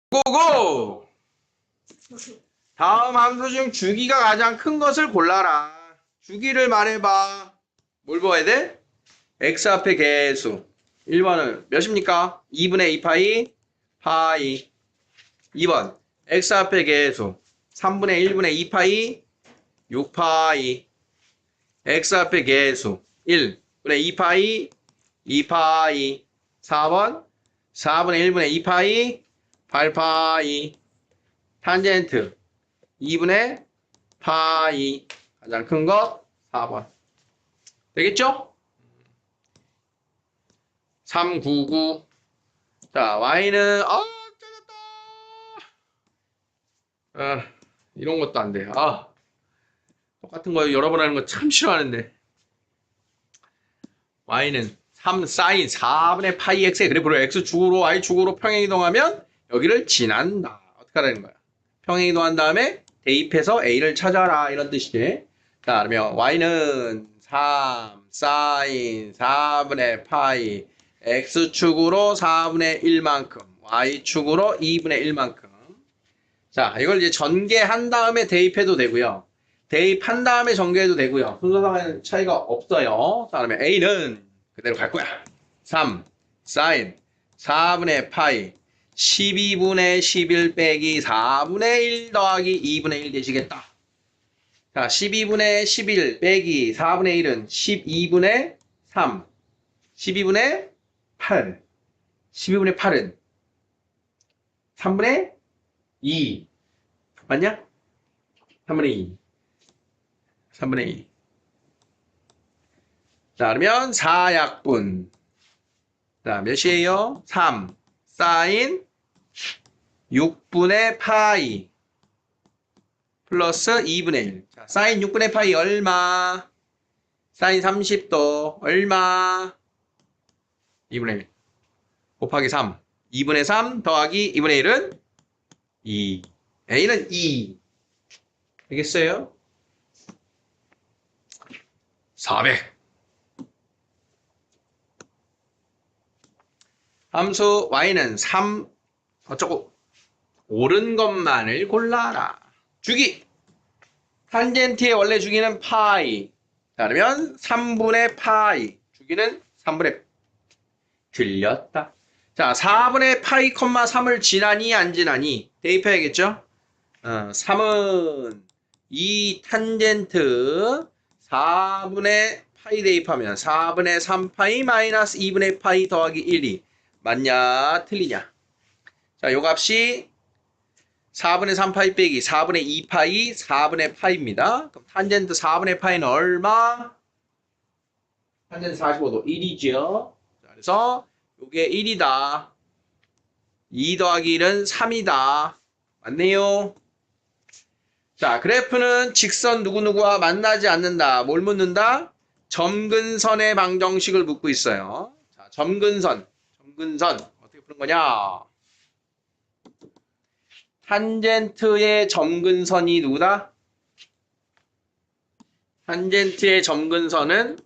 고고! 다음 함수 중 주기가 가장 큰 것을 골라라. 주기를 말해봐. 뭘 봐야 돼? x 앞에 개수. 1번은 몇입니까? 2분의 2파이 파이. 2번 x 앞에 개수. 3분의 1분의 2파이 6파이. x 앞에 개수. 1분의 2파이 2파이. 4번 4분의 1분의 2파이 8파이. 탄젠트 2분의 파이. 가장 큰 것 4번. 되겠죠? 399. 자, y는 짜졌다. 이런 것도 안 돼. 똑같은 거 여러 번 하는 거 참 싫어하는데. y는 3 사인 4분의 파이 x의 그래프로 x축으로 y축으로 평행이동하면 여기를 지난다. 어떻게 하라는 거야? 평행이동한 다음에 대입해서 a를 찾아라. 이런 뜻이지. 자, 그러면 y는 3 사인 4분의 파이 x축으로 4분의 1만큼 y축으로 2분의 1만큼. 자, 이걸 이제 전개한 다음에 대입해도 되고요. 대입한 다음에 전개해도 되고요. 순서상에는 차이가 없어요. 자, 그러면 a는 그대로 갈 거야. 3 사인 4분의 파이 12분의 11 빼기 4분의 1 더하기 2분의 1 되시겠다. 자, 12분의 11 빼기 4분의 1은 12분의 3 12분의 8 12분의 8은 3분의 2 맞냐? 3분의 2 3분의 2. 자, 그러면 4약분. 자, 몇이에요? 3 사인 6분의 파이 플러스 2분의 1. 자, 사인 6분의 파이 얼마? 사인 30도 얼마? 2분의 1 곱하기 3. 2분의 3 더하기 2분의 1은 2. a는 2. 알겠어요? 400. 함수 y는 3 어쩌고 옳은 것만을 골라라. 주기. 탄젠트의 원래 주기는 파이. 자, 그러면 3분의 파이. 주기는 3분의 들렸다. 자, 4분의 파이, 3을 지나니 안 지나니 대입해야겠죠? 3은 2 탄젠트 4분의 파이 대입하면 4분의 3파이 마이너스 2분의 파이 더하기 1이 맞냐 틀리냐. 자, 요 값이 4분의 3파이 빼기 4분의 2파이 4분의 파이입니다. 그럼 탄젠트 4분의 파이는 얼마? 탄젠트 45도 1이죠. 자, 그래서 요게 1이다. 2 더하기 1은 3이다. 맞네요. 자, 그래프는 직선 누구누구와 만나지 않는다. 뭘 묻는다? 점근선의 방정식을 묻고 있어요. 자, 점근선 어떻게 푸는 거냐? 탄젠트의 점근선이 누구다? 탄젠트의 점근선은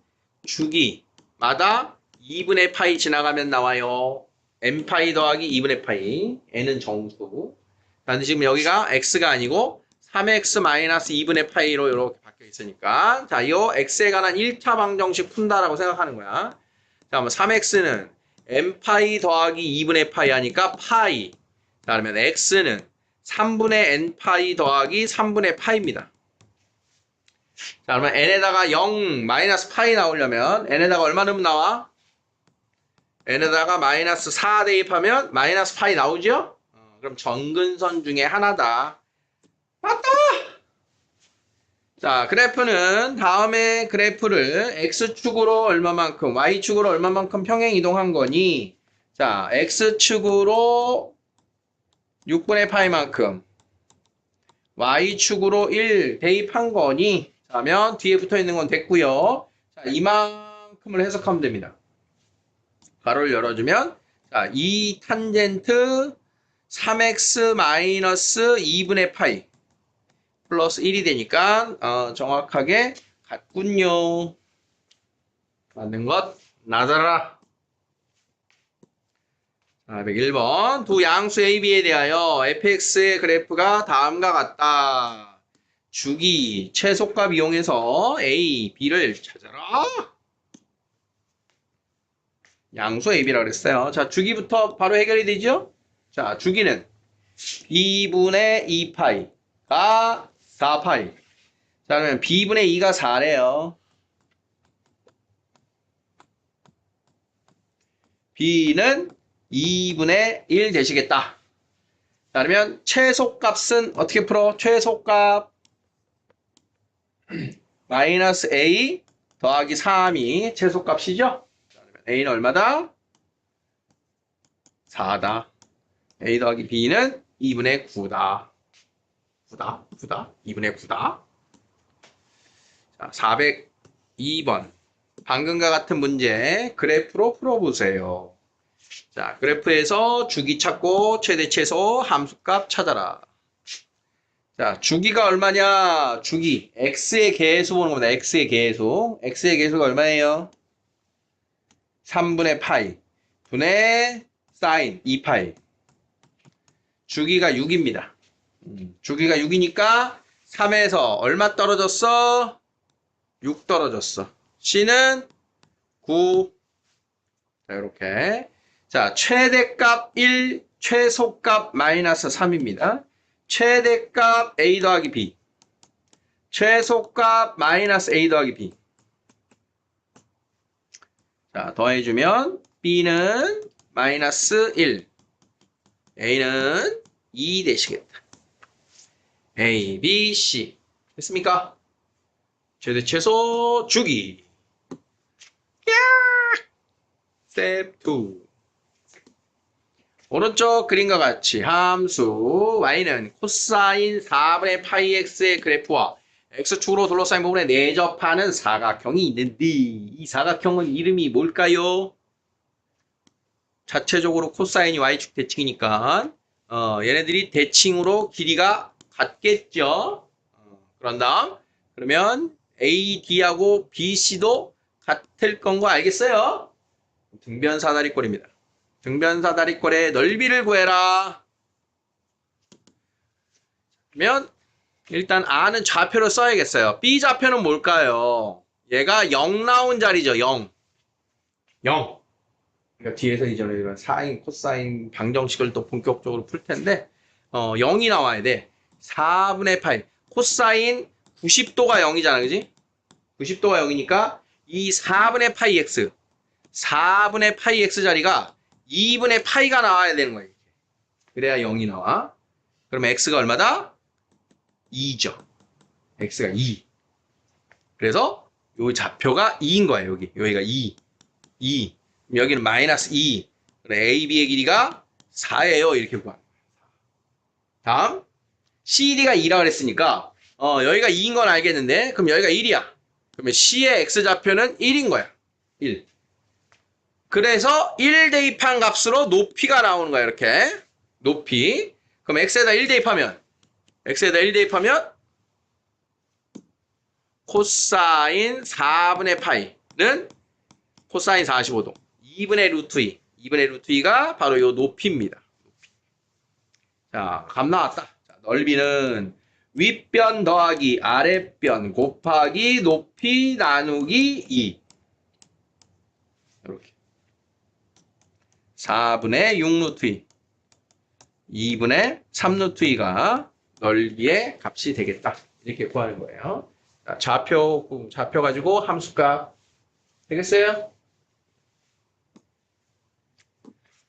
주기마다 2분의 파이 지나가면 나와요. n파이 더하기 2분의 파이. n은 정수. 그런데 지금 여기가 x가 아니고 3x 마이너스 2분의 파이로 이렇게 바뀌어 있으니까 자, 이 x에 관한 1차 방정식 푼다라고 생각하는 거야. 자, 그러면 3x는 n파이 더하기 2분의 파이 하니까 파이. 자, 그러면 x는 3분의 n파이 더하기 3분의 파이입니다. 자, 그러면 n에다가 0 마이너스 파이 나오려면 n에다가 얼마 넣으면 나와? n에다가 마이너스 4 대입하면 마이너스 파이 나오죠? 그럼 점근선 중에 하나다. 맞다! 자, 그래프는 다음에 그래프를 x축으로 얼마만큼, y축으로 얼마만큼 평행 이동한 거니? 자, x축으로 6분의 파이만큼, y축으로 1 대입한 거니? 자, 그러면 뒤에 붙어 있는 건 됐고요. 자, 이만큼을 해석하면 됩니다. 가로를 열어주면 자, 2 탄젠트 3x 마이너스 2분의 파이 플러스 1이 되니까 정확하게 같군요. 맞는 것 나더라. 401번. 두 양수 A, B에 대하여 fx의 그래프가 다음과 같다. 주기, 최소값 이용해서 A, B를 찾아라. 양수 A, B라고 그랬어요. 자, 주기부터 바로 해결이 되죠? 자, 주기는 2분의 2파이가 4파이. 자, 그러면 B분의 2가 4래요. B는 2분의 1 되시겠다. 자, 그러면 최소값은 어떻게 풀어? 최소값 마이너스 A 더하기 3이 최소값이죠? 자, 그러면 A는 얼마다? 4다. A 더하기 B는 2분의 9다. 2분의 9다. 자, 402번. 방금과 같은 문제 그래프로 풀어보세요. 자, 그래프에서 주기 찾고 최대 최소 함수값 찾아라. 자, 주기가 얼마냐? 주기. x의 개수 보는 겁니다. x의 개수. x의 개수가 얼마예요? 3분의 파이. 분의 사인 2파이. 주기가 6입니다. 주기가 6이니까 3에서 얼마 떨어졌어? 6 떨어졌어. C는 9. 자, 이렇게. 자, 최대값 1, 최소값 마이너스 3입니다. 최대값 A 더하기 B. 최소값 마이너스 A 더하기 B. 자, 더해주면 B는 마이너스 1. A는 2 되시겠다. A, B, C. 됐습니까? 최대 최소 주기. 스텝 2. 오른쪽 그림과 같이 함수 y는 코사인 4분의 파이 x의 그래프와 x축으로 둘러싸인 부분에 내접하는 사각형이 있는데 이 사각형은 이름이 뭘까요? 자체적으로 코사인이 y축 대칭이니까 얘네들이 대칭으로 길이가 같겠죠. 그런 다음 그러면 AD하고 BC도 같을 건 거 알겠어요? 등변사다리꼴입니다. 등변사다리꼴의 넓이를 구해라. 그러면 일단 R는 좌표를 써야겠어요. B 좌표는 뭘까요? 얘가 0 나온 자리죠. 0. 0. 그러니까 뒤에서 이전에 사인, 코사인 방정식을 또 본격적으로 풀 텐데 0이 나와야 돼. 4분의 파이. 코사인 90도가 0이잖아. 그지? 90도가 0이니까 이 4분의 파이 x 4분의 파이 x 자리가 2분의 파이가 나와야 되는 거예요. 그래야 0이 나와. 그러면 x가 얼마다? 2죠. x가 2. 그래서 요 좌표가 2인 거예요. 여기가 2. 2. 여기는 마이너스 2. A, B의 길이가 4예요. 이렇게 구합니다. 다음 CD가 2라고 그랬으니까 여기가 2인 건 알겠는데 그럼 여기가 1이야. 그러면 C의 X좌표는 1인 거야. 1. 그래서 1 대입한 값으로 높이가 나오는 거야. 이렇게. 높이. 그럼 X에다 1 대입하면 코사인 4분의 파이는 코사인 45도. 2분의 루트 2. 2분의 루트 2가 바로 요 높이입니다. 자, 값 나왔다. 자, 넓이는 윗변 더하기 아랫변 곱하기 높이 나누기 2. 이렇게. 4분의 6루트 2. 2분의 3루트 2가 넓이의 값이 되겠다. 이렇게 구하는 거예요. 자, 좌표 가지고 함수값 되겠어요?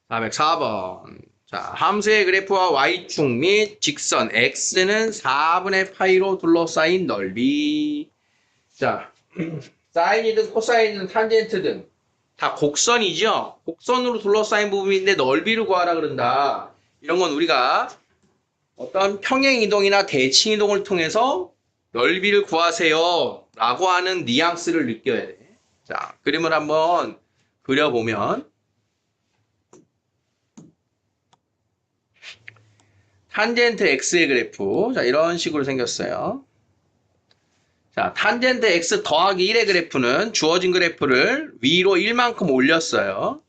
404번. 자, 함수의 그래프와 y축 및 직선 x는 4분의 파이로 둘러싸인 넓이. 자, 사인이든 코사인이든 탄젠트든 다 곡선이죠? 곡선으로 둘러싸인 부분인데 넓이를 구하라 그런다. 이런 건 우리가 어떤 평행이동이나 대칭이동을 통해서 넓이를 구하세요 라고 하는 뉘앙스를 느껴야 돼. 자, 그림을 한번 그려보면 탄젠트 x의 그래프. 자, 이런 식으로 생겼어요. 자, 탄젠트 x 더하기 1의 그래프는 주어진 그래프를 위로 1만큼 올렸어요.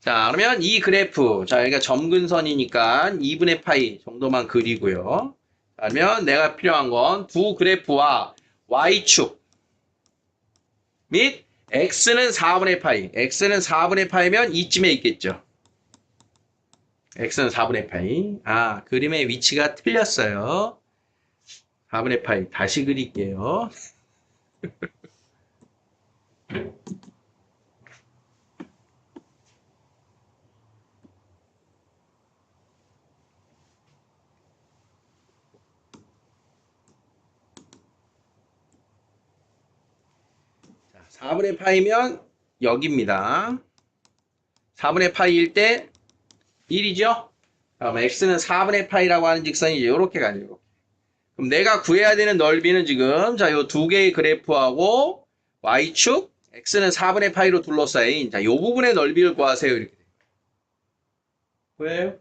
자, 그러면 이 그래프, 자, 여기가 점근선이니까 2분의 파이 정도만 그리고요. 자, 그러면 내가 필요한 건 두 그래프와 y축 및 x는 4분의 파이, x는 4분의 파이면 이쯤에 있겠죠. x는 4분의 파이. 아, 그림의 위치가 틀렸어요. 4분의 파이 다시 그릴게요. 자, 4분의 파이면 여기입니다. 4분의 파이일 때 1이죠? 그럼 x는 4분의 파이라고 하는 직선이 이렇게 가지고. 그럼 내가 구해야 되는 넓이는 지금 자, 요 두 개의 그래프하고 y축 x는 4분의 파이로 둘러싸인 자, 요 부분의 넓이를 구하세요. 이렇게 돼요. 왜요?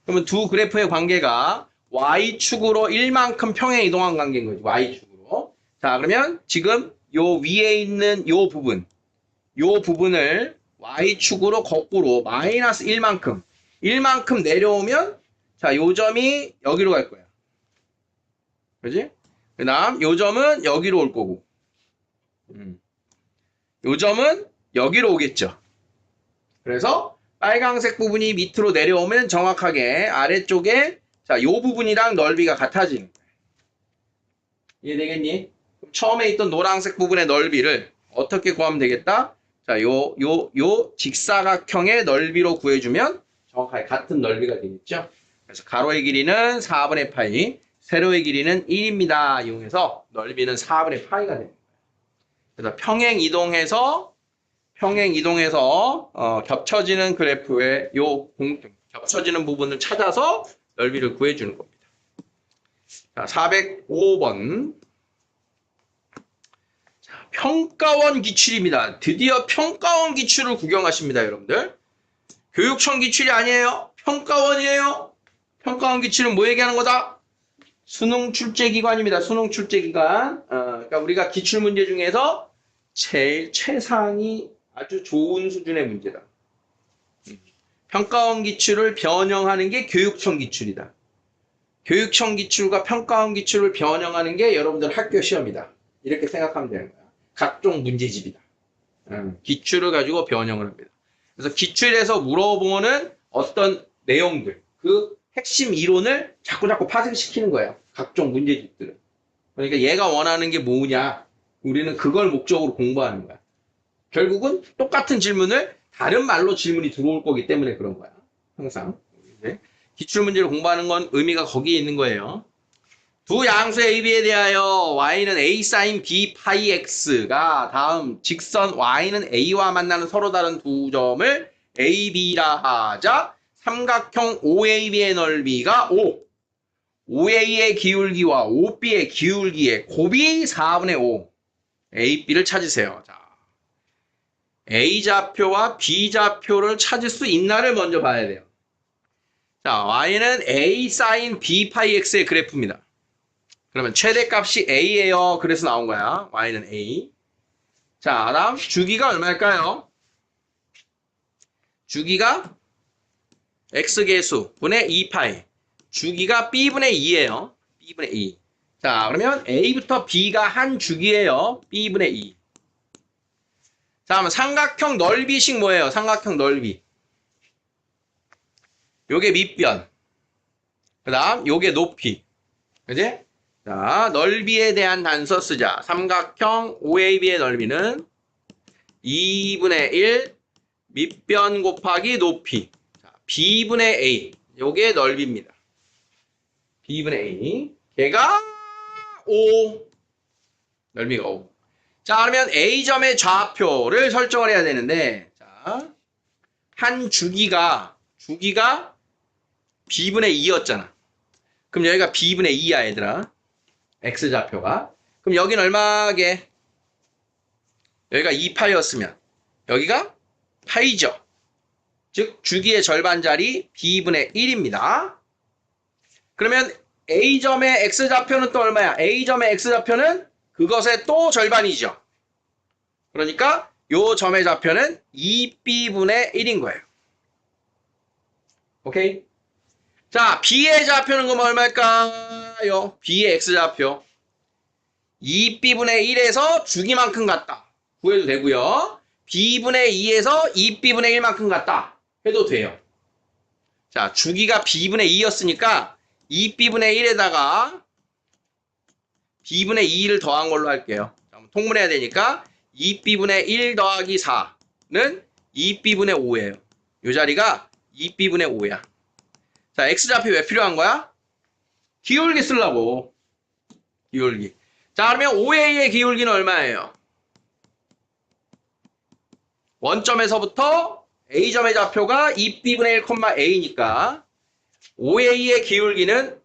그러면 두 그래프의 관계가 y축으로 1만큼 평행 이동한 관계인 거죠. y축으로. 자, 그러면 지금 요 위에 있는 요 부분을 y축으로 거꾸로 마이너스 1만큼 내려오면 자, 요 점이 여기로 갈 거야. 그지? 그 다음 요 점은 여기로 올 거고 요 점은 여기로 오겠죠. 그래서 빨강색 부분이 밑으로 내려오면 정확하게 아래쪽에 자, 요 부분이랑 넓이가 같아지는 거야. 이해되겠니? 그럼 처음에 있던 노란색 부분의 넓이를 어떻게 구하면 되겠다? 자, 요 직사각형의 넓이로 구해주면 정확하게 같은 넓이가 되겠죠. 그래서 가로의 길이는 4분의 파이, 세로의 길이는 1입니다. 이용해서 넓이는 4분의 파이가 됩니다. 그래서 평행 이동해서 겹쳐지는 그래프의 겹쳐지는 부분을 찾아서 넓이를 구해주는 겁니다. 자, 405번. 자, 평가원 기출입니다. 드디어 평가원 기출을 구경하십니다, 여러분들. 교육청 기출이 아니에요. 평가원이에요. 평가원 기출은 뭐 얘기하는 거다? 수능 출제기관입니다. 수능 출제기관. 그러니까 우리가 기출문제 중에서 제일 최상위 아주 좋은 수준의 문제다. 평가원 기출을 변형하는 게 교육청 기출이다. 교육청 기출과 평가원 기출을 변형하는 게 여러분들 학교 시험이다. 이렇게 생각하면 되는 거야. 각종 문제집이다. 기출을 가지고 변형을 합니다. 그래서 기출에서 물어보는 어떤 내용들, 그 핵심 이론을 자꾸 파생시키는 거예요. 각종 문제집들은. 그러니까 얘가 원하는 게 뭐냐? 우리는 그걸 목적으로 공부하는 거야. 결국은 똑같은 질문을 다른 말로 질문이 들어올 거기 때문에 그런 거야. 항상. 기출문제를 공부하는 건 의미가 거기에 있는 거예요. 두 양수 AB에 대하여 y는 a sin b 파이 x가 다음 직선 y는 a와 만나는 서로 다른 두 점을 AB라 하자. 삼각형 OAB의 넓이가 5. OA의 기울기와 OB의 기울기의 곱이 4분의 5. A, B를 찾으세요. 자, A좌표와 B좌표를 찾을 수 있나를 먼저 봐야 돼요. 자, Y는 A sin B 파이 X의 그래프입니다. 그러면 최대값이 A예요. 그래서 나온 거야. Y는 A. 자, 다음 주기가 얼마일까요? 주기가 X계수 분의 2파이. 주기가 B분의 2예요. B분의 2. 자, 그러면 A부터 B가 한 주기예요. B분의 2. 자, 그러면 삼각형 넓이식 뭐예요? 삼각형 넓이. 요게 밑변. 그 다음 요게 높이. 그지? 자, 넓이에 대한 단서 쓰자. 삼각형 OAB의 넓이는 2분의 1 밑변 곱하기 높이. 자, B분의 A. 요게 넓이입니다. B분의 A. 걔가 5. 넓이가 5. 자, 그러면 A점의 좌표를 설정을 해야 되는데, 자, 한 주기가 B분의 2였잖아. 그럼 여기가 B분의 2야, 얘들아. X좌표가. 그럼 여긴 얼마게? 여기가 2파이였으면, 여기가 파이죠. 즉, 주기의 절반짜리 B분의 1입니다. 그러면 A점의 X좌표는 또 얼마야? A점의 X좌표는 그것의 또 절반이죠. 그러니까 요 점의 좌표는 2B분의 1인 거예요. 오케이? 자, B의 좌표는 그럼 얼마일까요? B의 X좌표. 2B분의 1에서 주기만큼 같다. 구해도 되고요. B분의 2에서 2B분의 1만큼 같다. 해도 돼요. 자, 주기가 B분의 2였으니까 2B분의 1에다가 B분의 2를 더한 걸로 할게요. 통분해야 되니까 2B분의 1 더하기 4는 2B분의 5예요. 이 자리가 2B분의 5야. 자, X좌표 왜 필요한 거야? 기울기 쓰려고. 기울기. 자, 그러면 OA의 기울기는 얼마예요? 원점에서부터 A점의 좌표가 2B분의 1, A니까 OA의 기울기는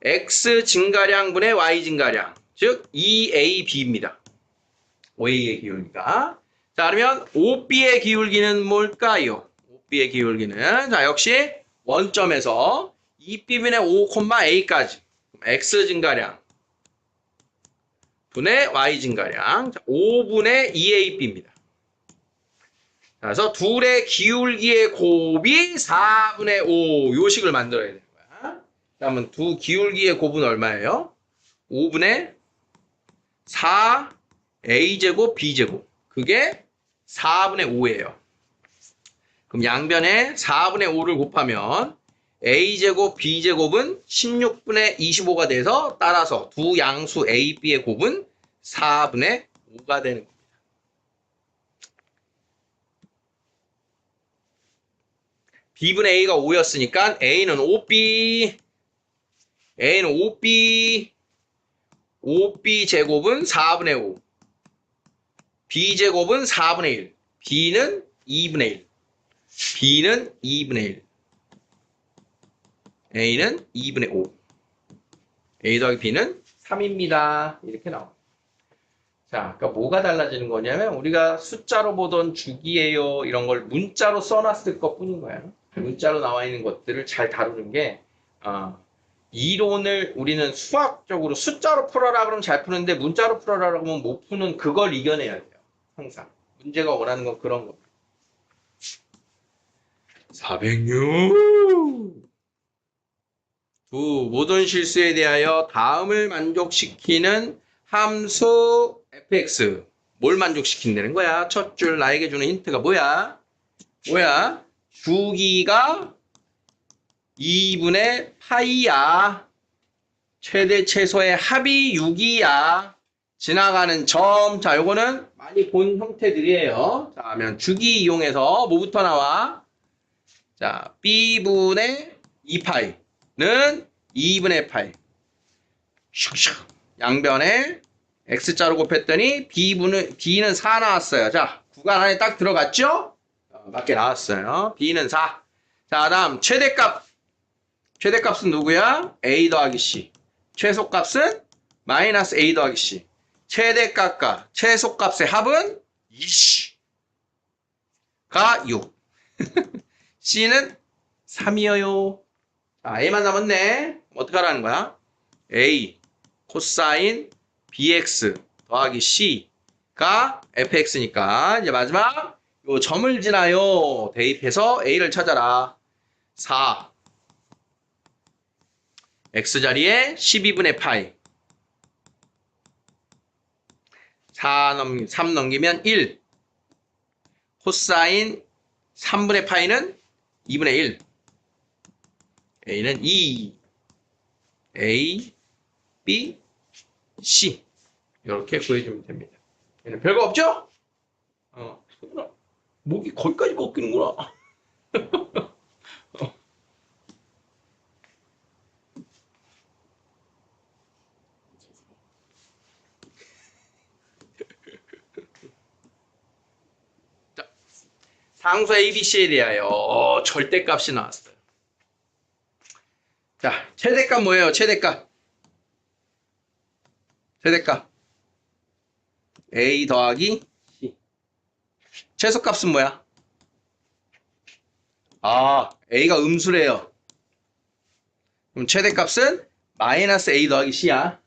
X 증가량분의 Y 증가량. 즉, 2AB입니다. OA의 기울기가. 자, 그러면 OB의 기울기는 뭘까요? OB의 기울기는, 자, 역시 원점에서 2B분의 5, A까지. X 증가량. 분의 Y 증가량. 5분의 2AB입니다. 그래서 둘의 기울기의 곱이 4분의 5. 요식을 만들어야 되는 거야. 그러면 두 기울기의 곱은 얼마예요? 5분의 4 A제곱 B제곱. 그게 4분의 5예요. 그럼 양변에 4분의 5를 곱하면 A제곱 B제곱은 16분의 25가 돼서 따라서 두 양수 A, B의 곱은 4분의 5가 되는 겁니다. B분의 A가 5였으니까 A는 5B, A는 5B, 5B 제곱은 4분의 5, B제곱은 4분의 1, B는 2분의 1, B는 2분의 1, A는 2분의 5, A 더하기 B는 3입니다. 이렇게 나옵니다. 자, 그러니까 뭐가 달라지는 거냐면 우리가 숫자로 보던 주기예요 이런 걸 문자로 써놨을 것 뿐인 거야. 문자로 나와 있는 것들을 잘 다루는 게 이론을 우리는 수학적으로 숫자로 풀어라 그러면 잘 푸는데 문자로 풀어라 그러면 못 푸는 그걸 이겨내야 돼요. 항상. 문제가 원하는 건 그런 겁니다. 406. 두 모든 실수에 대하여 다음을 만족시키는 함수 fx. 뭘 만족시킨다는 거야? 첫 줄 나에게 주는 힌트가 뭐야? 뭐야? 주기가 2분의 파이야. 최대 최소의 합이 6이야. 지나가는 점. 자, 요거는 많이 본 형태들이에요. 자, 그러면 주기 이용해서 뭐부터 나와? 자, b분의 2파이는 2분의 파이. 슉슉. 양변에 x자로 곱했더니 b는 4 나왔어요. 자, 구간 안에 딱 들어갔죠? 맞게 나왔어요. b는 4. 자, 다음 최대값. 최대값은 누구야? a 더하기 c. 최소값은 마이너스 a 더하기 c. 최대값과 최소값의 합은 2가 6. c는 3이에요. 자, a만 남았네. 어떡하라는 거야? a 코사인 bx 더하기 c가 fx니까 이제 마지막 요 점을 지나요. 대입해서 a를 찾아라. 4 x자리에 12분의 파이 3 넘기면 1 코사인 3분의 파이는 2분의 1 a는 2 a b c 이렇게 구해주면 됩니다. 얘는 별거 없죠? 목이 거기까지 꺾이는구나. 자, 상수 ABC에 대하여 절대값이 나왔어요. 자, 최대값 뭐예요? 최대값. 최대값. A 더하기 C. 최소값은 뭐야? A가 음수래요. 그럼 최대값은 마이너스 A 더하기 C야.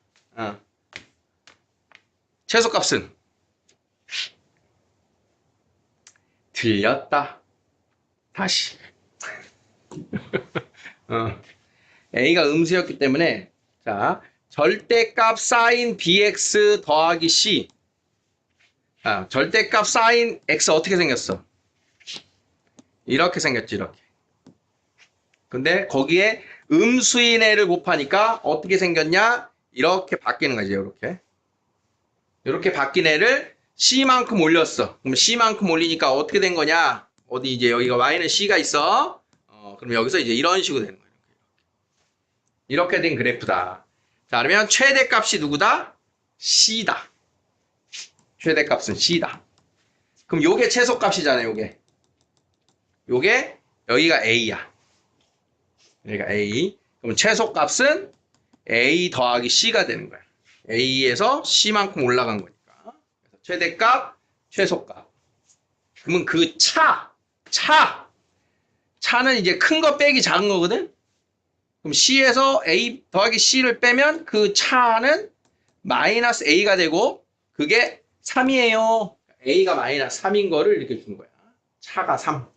최소값은 틀렸다. 다시. A가 음수였기 때문에 자 절대값 사인 bx 더하기 c. 절대값 사인 x 어떻게 생겼어? 이렇게 생겼지, 이렇게. 근데 거기에 음수인 애를 곱하니까 어떻게 생겼냐? 이렇게 바뀌는 거지, 이렇게. 이렇게 바뀐 애를 C만큼 올렸어. 그럼 C만큼 올리니까 어떻게 된 거냐? 어디 이제 여기가 Y는 C가 있어. 그럼 여기서 이제 이런 식으로 되는 거예요. 이렇게 된 그래프다. 자, 그러면 최대값이 누구다? C다. 최대값은 C다. 그럼 요게 최소값이잖아요, 요게. 요게 여기가 A야. 여기가 A. 그럼 최소값은 A 더하기 C가 되는 거야. A에서 C만큼 올라간 거니까. 최대값, 최소값. 그러면 그 차는 이제 큰 거 빼기 작은 거거든? 그럼 C에서 A 더하기 C를 빼면 그 차는 마이너스 A가 되고 그게 3이에요. A가 마이너스 3인 거를 이렇게 준 거야. 차가 3.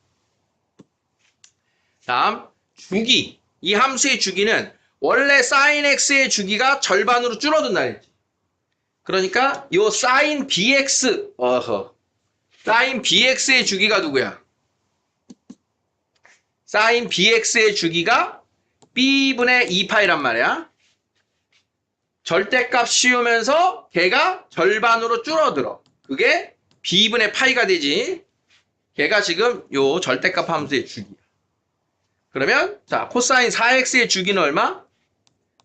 다음, 주기. 이 함수의 주기는 원래 sin x의 주기가 절반으로 줄어든다 했지. 그러니까 요 sin bx, sin bx의 주기가 누구야? sin bx의 주기가 b분의 2파이란 말이야. 절대값 씌우면서 걔가 절반으로 줄어들어. 그게 b분의 파이가 되지. 걔가 지금 요 절대값 함수의 주기야. 그러면 자 코사인 4x의 주기는 얼마?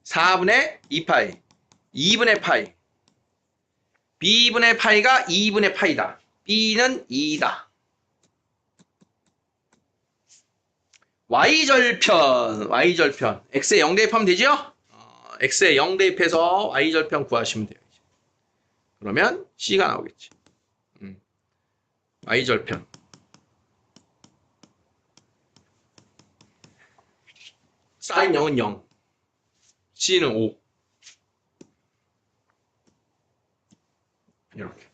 4분의 2파이. 2분의 파이. b분의 파이가 2분의 파이다. b는 2다. y절편. x에 0 대입하면 되죠? x에 0 대입해서 y절편 구하시면 돼요. 그러면 c가 나오겠지. y절편. sin 0은 0. c는 5. 이렇게.